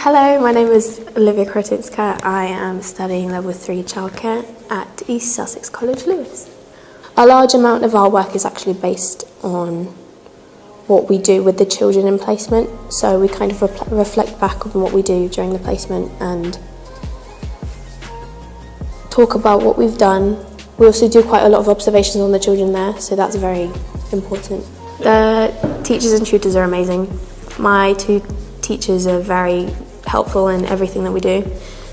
Hello, my name is Olivia Krotitska. I am studying level 3 childcare at East Sussex College, Lewes. A large amount of our work is actually based on what we do with the children in placement, so we kind of reflect back on what we do during the placement and talk about what we've done. We also do quite a lot of observations on the children there, so that's very important. The teachers and tutors are amazing. My two teachers are very helpful in everything that we do.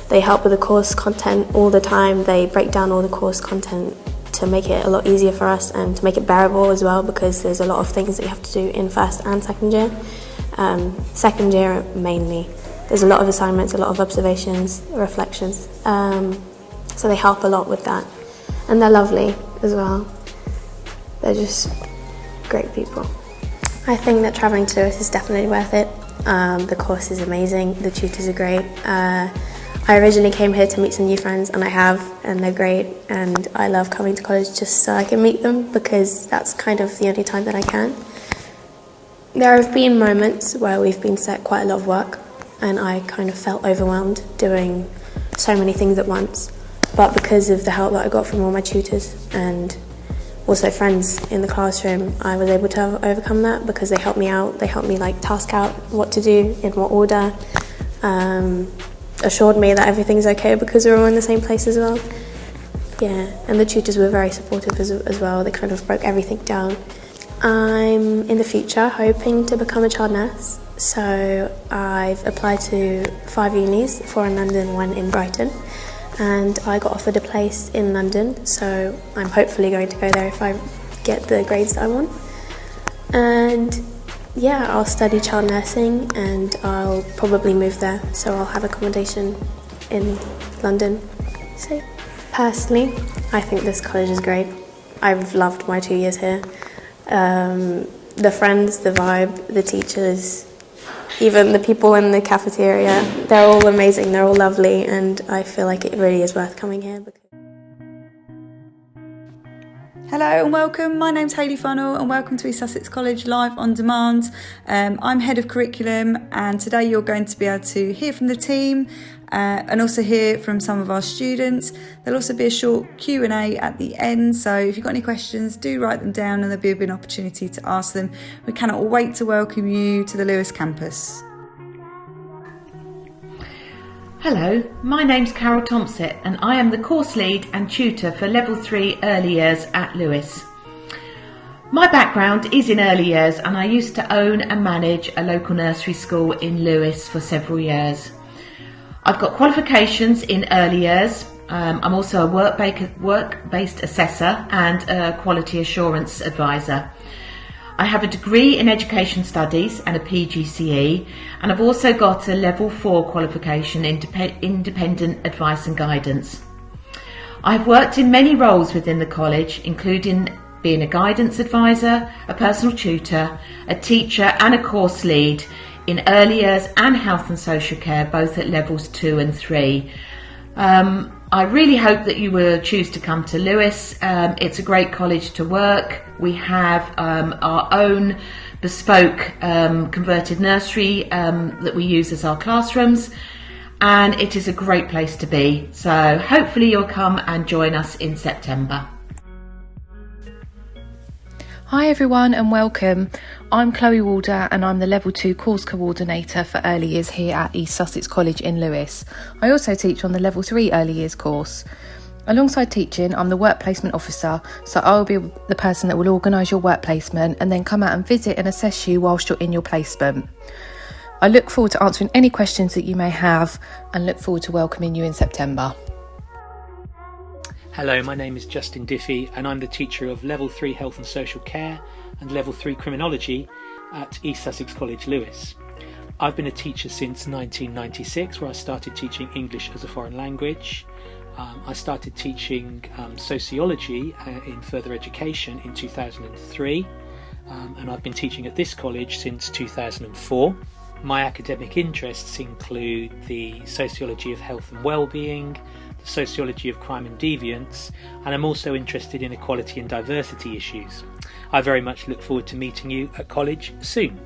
They help with the course content all the time. They break down all the course content to make it a lot easier for us and to make it bearable as well, because there's a lot of things that you have to do in first and second year. Second year mainly. There's a lot of assignments, a lot of observations, reflections. So they help a lot with that. And they're lovely as well. They're just great people. I think that travelling to Lewes is definitely worth it. The course is amazing, the tutors are great. I originally came here to meet some new friends, and I have, and they're great, and I love coming to college just so I can meet them, because that's kind of the only time that I can. There have been moments where we've been set quite a lot of work, and I kind of felt overwhelmed doing so many things at once, but because of the help that I got from all my tutors and also friends in the classroom, I was able to overcome that, because they helped me out. They helped me task out what to do, in what order, assured me that everything's okay because we're all in the same place as well. Yeah, and the tutors were very supportive as well. They kind of broke everything down. I'm in the future hoping to become a child nurse, so I've applied to 5 unis, 4 in London, 1 in Brighton. And I got offered a place in London, so I'm hopefully going to go there if I get the grades that I want. And yeah, I'll study child nursing and I'll probably move there, so I'll have accommodation in London. So personally, I think this college is great. I've loved my 2 years here. The friends, the vibe, the teachers, even the people in the cafeteria, they're all amazing, they're all lovely, and I feel like it really is worth coming here. Hello and welcome, my name's Hayley Funnell and welcome to East Sussex College Live on Demand. I'm Head of Curriculum, and today you're going to be able to hear from the team and also hear from some of our students. There'll also be a short Q&A at the end, so if you've got any questions, do write them down and there'll be an opportunity to ask them. We cannot wait to welcome you to the Lewes campus. Hello, my name's Carol Thompson and I am the course lead and tutor for Level 3 Early Years at Lewes. My background is in early years and I used to own and manage a local nursery school in Lewes for several years. I've got qualifications in early years. I'm also a work-based assessor and a quality assurance advisor. I have a degree in education studies and a PGCE, and I've also got a level 4 qualification in independent advice and guidance. I've worked in many roles within the college, including being a guidance advisor, a personal tutor, a teacher and a course lead in early years and health and social care, both at levels 2 and 3. I really hope that you will choose to come to Lewes. It's a great college to work. We have our own bespoke converted nursery that we use as our classrooms, and it is a great place to be. So hopefully you'll come and join us in September. Hi everyone and welcome. I'm Chloe Walder and I'm the Level 2 Course Coordinator for Early Years here at East Sussex College in Lewes. I also teach on the Level 3 Early Years course. Alongside teaching, I'm the Work Placement Officer, so I'll be the person that will organise your work placement and then come out and visit and assess you whilst you're in your placement. I look forward to answering any questions that you may have and look forward to welcoming you in September. Hello, my name is Justin Diffie and I'm the teacher of Level 3 Health and Social Care and Level 3 Criminology at East Sussex College, Lewes. I've been a teacher since 1996, where I started teaching English as a foreign language. I started teaching sociology in further education in 2003, and I've been teaching at this college since 2004. My academic interests include the sociology of health and well-being, the sociology of crime and deviance, and I'm also interested in equality and diversity issues. I very much look forward to meeting you at college soon.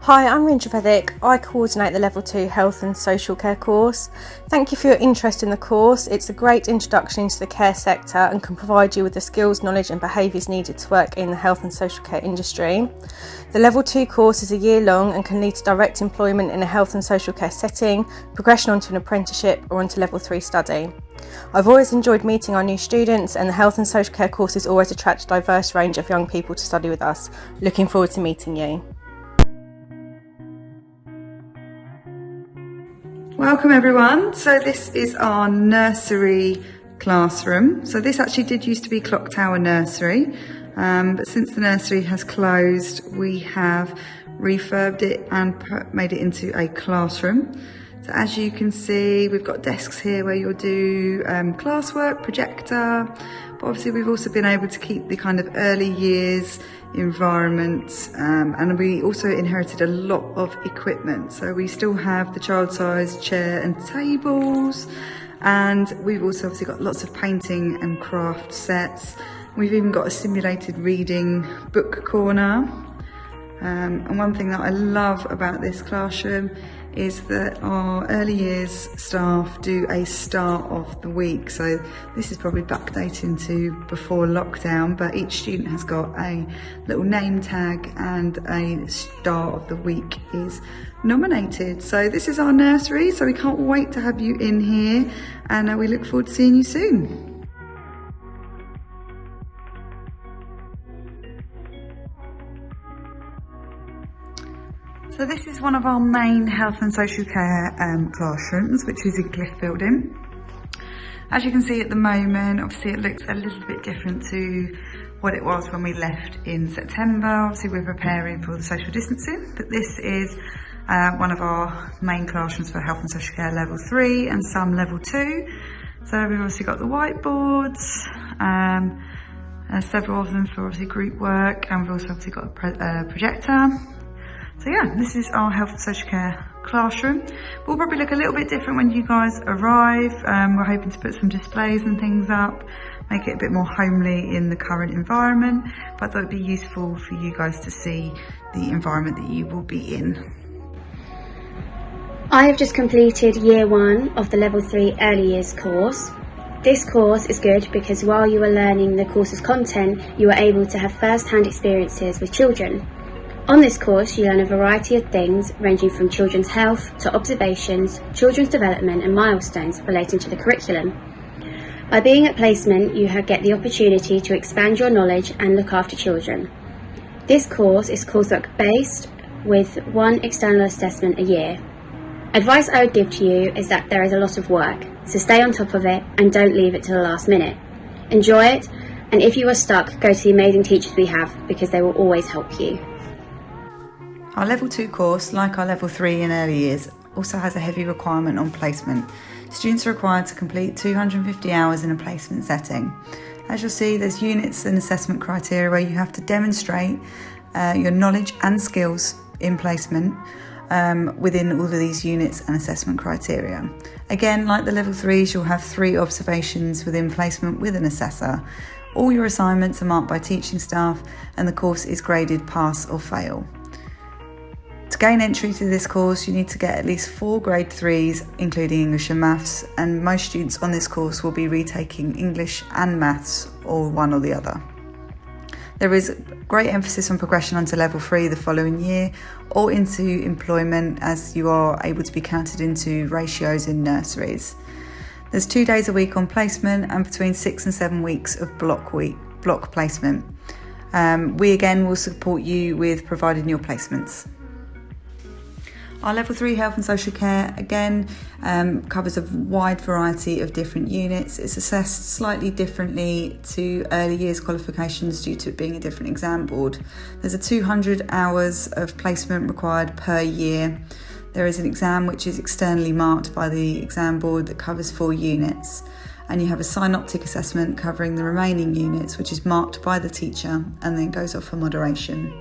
Hi, I'm Rinja Vedic. I coordinate the Level 2 Health and Social Care course. Thank you for your interest in the course. It's a great introduction into the care sector and can provide you with the skills, knowledge and behaviours needed to work in the health and social care industry. The Level 2 course is a year long and can lead to direct employment in a health and social care setting, progression onto an apprenticeship or onto Level 3 study. I've always enjoyed meeting our new students, and the health and social care courses always attract a diverse range of young people to study with us. Looking forward to meeting you. Welcome everyone. So this is our nursery classroom. So this actually did used to be Clock Tower Nursery, but since the nursery has closed, we have refurbed it and made it into a classroom. So as you can see, we've got desks here where you'll do classwork, projector, but obviously we've also been able to keep the kind of early years environment, and we also inherited a lot of equipment. So we still have the child-sized chair and tables, and we've also obviously got lots of painting and craft sets. We've even got a simulated reading book corner. And one thing that I love about this classroom is that our early years staff do a start of the week. So this is probably backdating to before lockdown, but each student has got a little name tag and a start of the week is nominated. So this is our nursery, so we can't wait to have you in here, and we look forward to seeing you soon. So this is one of our main health and social care classrooms, which is in Cliff Building. As you can see at the moment, obviously it looks a little bit different to what it was when we left in September. Obviously we're preparing for the social distancing, but this is one of our main classrooms for health and social care level 3 and some level 2. So we've obviously got the whiteboards, several of them for obviously group work, and we've also obviously got a projector. So yeah, this is our health and social care classroom. We'll probably look a little bit different when you guys arrive. We're hoping to put some displays and things up, make it a bit more homely in the current environment, but that would be useful for you guys to see the environment that you will be in. I have just completed year 1 of the level 3 early years course. This course is good because while you are learning the course's content, you are able to have first-hand experiences with children. On this course, you learn a variety of things ranging from children's health to observations, children's development and milestones relating to the curriculum. By being at placement, you get the opportunity to expand your knowledge and look after children. This course is coursework based with 1 external assessment a year. Advice I would give to you is that there is a lot of work, so stay on top of it and don't leave it to the last minute. Enjoy it, and if you are stuck, go to the amazing teachers we have because they will always help you. Our level 2 course, like our level 3 in early years, also has a heavy requirement on placement. Students are required to complete 250 hours in a placement setting. As you'll see, there's units and assessment criteria where you have to demonstrate your knowledge and skills in placement within all of these units and assessment criteria. Again, like the level 3s, you'll have 3 observations within placement with an assessor. All your assignments are marked by teaching staff and the course is graded pass or fail. To gain entry to this course, you need to get at least 4 grade 3s, including English and Maths, and most students on this course will be retaking English and Maths, or one or the other. There is great emphasis on progression onto level 3 the following year, or into employment, as you are able to be counted into ratios in nurseries. There's 2 days a week on placement and between 6 and 7 weeks of block placement. We again will support you with providing your placements. Our level 3 health and social care again covers a wide variety of different units. It's assessed slightly differently to early years qualifications due to it being a different exam board. There's a 200 hours of placement required per year. There is an exam which is externally marked by the exam board that covers 4 units. And you have a synoptic assessment covering the remaining units, which is marked by the teacher and then goes off for moderation.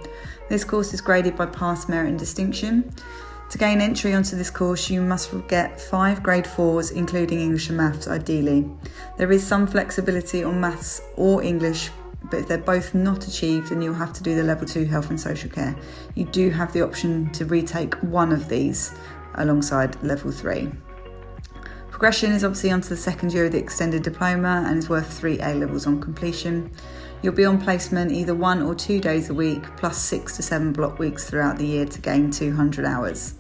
This course is graded by pass, merit and distinction. To gain entry onto this course, you must get 5 grade 4s, including English and Maths ideally. There is some flexibility on Maths or English but if they're both not achieved, then you'll have to do the level 2 health and social care. You do have the option to retake one of these alongside level 3. Progression is obviously onto the second year of the extended diploma and is worth 3 A levels on completion. You'll be on placement either 1 or 2 days a week, plus 6 to 7 block weeks throughout the year to gain 200 hours.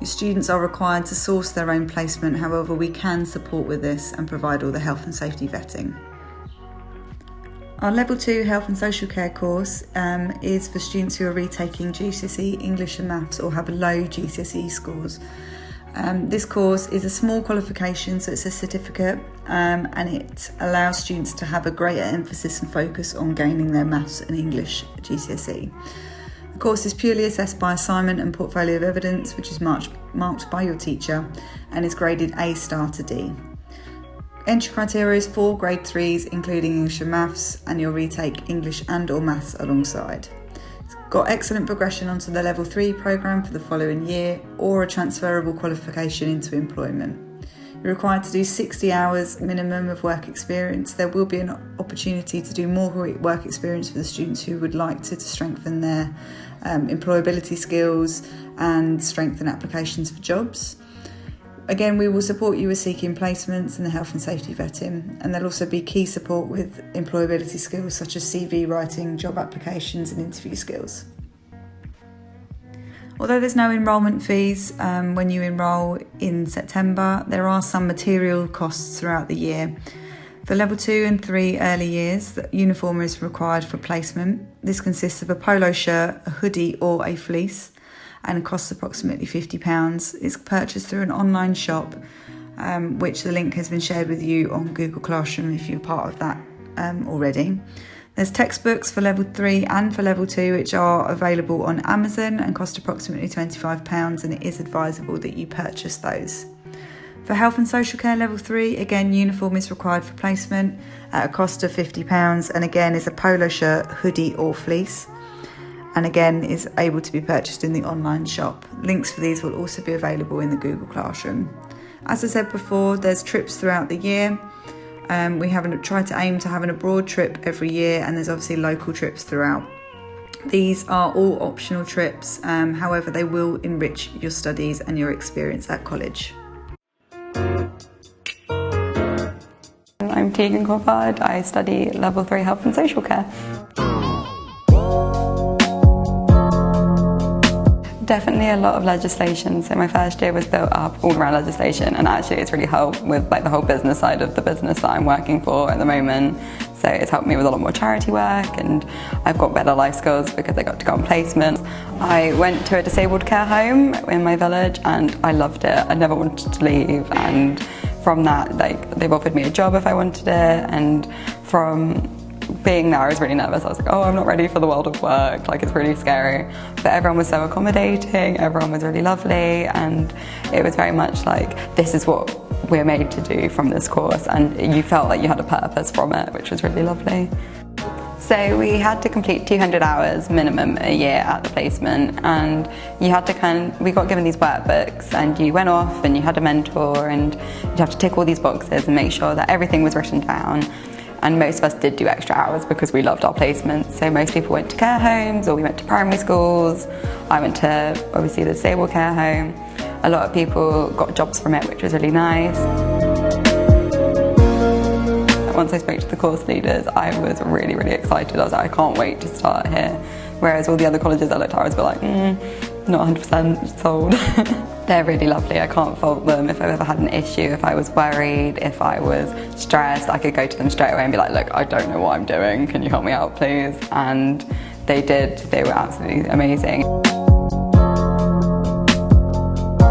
Your students are required to source their own placement, however we can support with this and provide all the health and safety vetting. Our level 2 health and social care course is for students who are retaking GCSE English and Maths or have low GCSE scores. This course is a small qualification, so it's a certificate, and it allows students to have a greater emphasis and focus on gaining their Maths and English GCSE. The course is purely assessed by assignment and portfolio of evidence, which is marked by your teacher and is graded A star to D. Entry criteria is 4 grade 3s, including English and Maths, and you'll retake English and or Maths alongside. It's got excellent progression onto the level 3 programme for the following year or a transferable qualification into employment. You're required to do 60 hours minimum of work experience. There will be an opportunity to do more work experience for the students who would like to strengthen their employability skills and strengthen applications for jobs. Again, we will support you with seeking placements and the health and safety vetting, and there'll also be key support with employability skills such as CV writing, job applications and interview skills. Although there's no enrolment fees when you enrol in September, there are some material costs throughout the year. For level 2 and 3 early years, the uniform is required for placement. This consists of a polo shirt, a hoodie or a fleece, and costs approximately £50. It's purchased through an online shop, which the link has been shared with you on Google Classroom if you're part of that already. There's textbooks for level 3 and for level 2, which are available on Amazon and cost approximately £25, and it is advisable that you purchase those. For health and social care level 3, again, uniform is required for placement at a cost of £50, and again is a polo shirt, hoodie or fleece, and again is able to be purchased in the online shop. Links for these will also be available in the Google Classroom. As I said before, there's trips throughout the year. We tried to aim to have an abroad trip every year, and there's obviously local trips throughout. These are all optional trips, however they will enrich your studies and your experience at college. I'm Tegan Crawford. I study level 3 health and social care. Definitely a lot of legislation. So my first year was built up all around legislation, and actually it's really helped with the whole business side of the business that I'm working for at the moment. So it's helped me with a lot more charity work, and I've got better life skills because I got to go on placements. I went to a disabled care home in my village and I loved it. I never wanted to leave, and from that they've offered me a job if I wanted it, and from being there I was really nervous. I was like, oh, I'm not ready for the world of work, it's really scary. But everyone was so accommodating, everyone was really lovely, and it was very much this is what we're made to do from this course, and you felt like you had a purpose from it, which was really lovely. So we had to complete 200 hours minimum a year at the placement, and you had to we got given these workbooks, and you went off and you had a mentor, and you'd have to tick all these boxes and make sure that everything was written down. And most of us did do extra hours because we loved our placements. So most people went to care homes, or we went to primary schools. I went to, obviously, the disabled care home. A lot of people got jobs from it, which was really nice. Once I spoke to the course leaders, I was really, really excited. I was like, I can't wait to start here. Whereas all the other colleges I looked at, I was like, not 100% sold. They're really lovely. I can't fault them. If I ever had an issue, if I was worried, if I was stressed, I could go to them straight away and be like, look, I don't know what I'm doing. Can you help me out, please? And they did. They were absolutely amazing.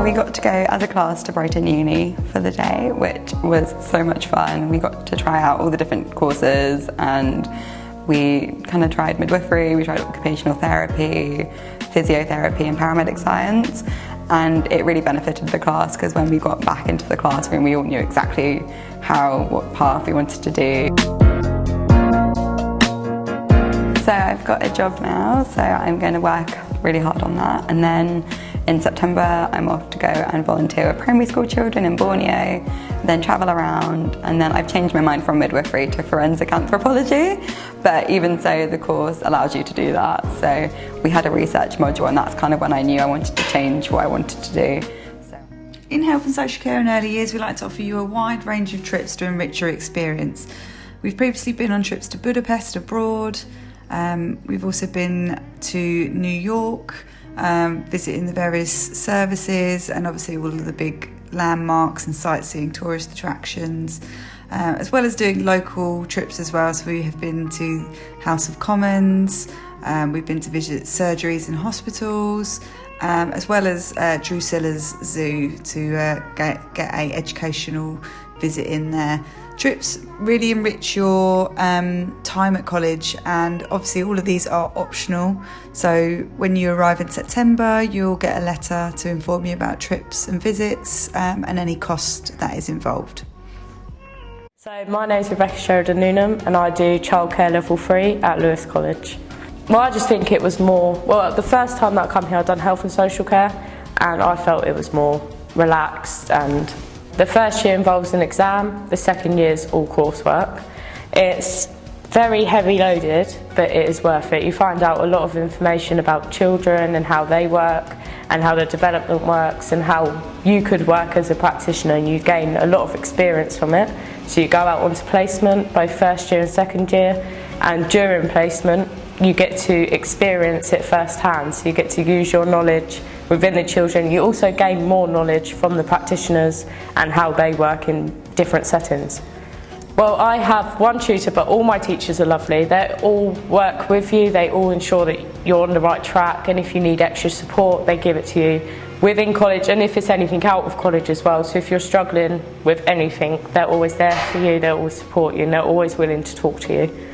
We got to go as a class to Brighton Uni for the day, which was so much fun. We got to try out all the different courses, and we tried midwifery, we tried occupational therapy, physiotherapy and paramedic science. And it really benefited the class because when we got back into the classroom, we all knew exactly what path we wanted to do. So I've got a job now, so I'm going to work really hard on that. And then In September, I'm off to go and volunteer with primary school children in Borneo, then travel around, and then I've changed my mind from midwifery to forensic anthropology. But even so, the course allows you to do that. So we had a research module, and that's kind of when I knew I wanted to change what I wanted to do. In health and social care in early years, we like to offer you a wide range of trips to enrich your experience. We've previously been on trips to Budapest abroad. We've also been to New York, visiting the various services and obviously all of the big landmarks and sightseeing tourist attractions, as well as doing local trips as well. So we have been to House of Commons, we've been to visit surgeries and hospitals, as well as Drusilla's Zoo to get a educational visit in there. Trips really enrich your time at college, and obviously all of these are optional. So when you arrive in September, you'll get a letter to inform you about trips and visits and any cost that is involved. So my name is Rebecca Sheridan Newnham, and I do childcare level 3 at Lewes College. Well, I just think it was more, the first time that I come here I've done health and social care, and I felt it was more relaxed, and the first year involves an exam, the second year is all coursework. It's very heavy loaded, but it is worth it. You find out a lot of information about children and how they work and how their development works and how you could work as a practitioner, and you gain a lot of experience from it. So you go out onto placement, both first year and second year, and during placement you get to experience it firsthand, so you get to use your knowledge within the children. You also gain more knowledge from the practitioners and how they work in different settings. Well, I have one tutor, but all my teachers are lovely. They all work with you, they all ensure that you're on the right track, and if you need extra support, they give it to you within college, and if it's anything out of college as well. So if you're struggling with anything, they're always there for you, they'll always support you, and they're always willing to talk to you.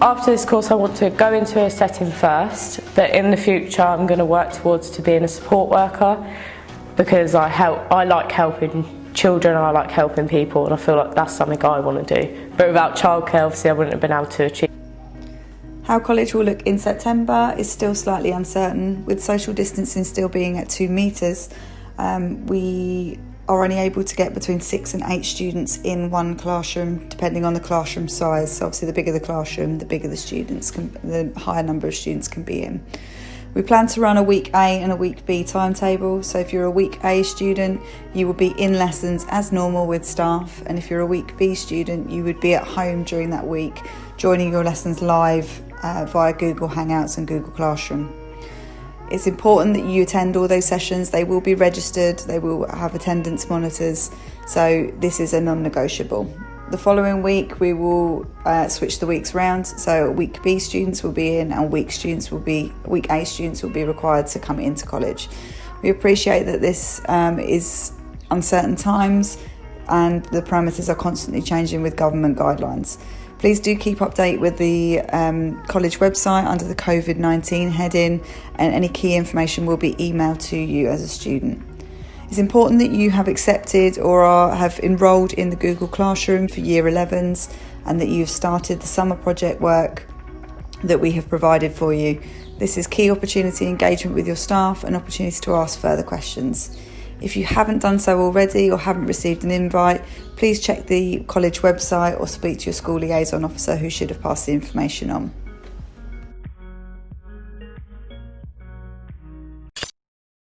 After this course I want to go into a setting first, but in the future I'm going to work towards to being a support worker, because I like helping children, I like helping people, and I feel like that's something I want to do. But without childcare, obviously I wouldn't have been able to achieve. How college will look in September is still slightly uncertain, with social distancing still being at 2 metres. We are only able to get between 6 and 8 students in one classroom, depending on the classroom size. So obviously the bigger the classroom, the bigger the higher number of students can be in. We plan to run a week A and a week B timetable. So if you're a week A student, you will be in lessons as normal with staff, and if you're a week B student, you would be at home during that week, joining your lessons live via Google Hangouts and Google Classroom. It's important that you attend all those sessions. They will be registered, they will have attendance monitors, so this is a non-negotiable. The following week we will switch the weeks round, so week B students will be in and week A students will be required to come into college. We appreciate that this is uncertain times and the parameters are constantly changing with government guidelines. Please do keep update with the college website under the COVID-19 heading, and any key information will be emailed to you as a student. It's important that you have accepted or have enrolled in the Google Classroom for Year 11s, and that you've started the summer project work that we have provided for you. This is key opportunity engagement with your staff and opportunity to ask further questions. If you haven't done so already or haven't received an invite, please check the college website or speak to your school liaison officer, who should have passed the information on.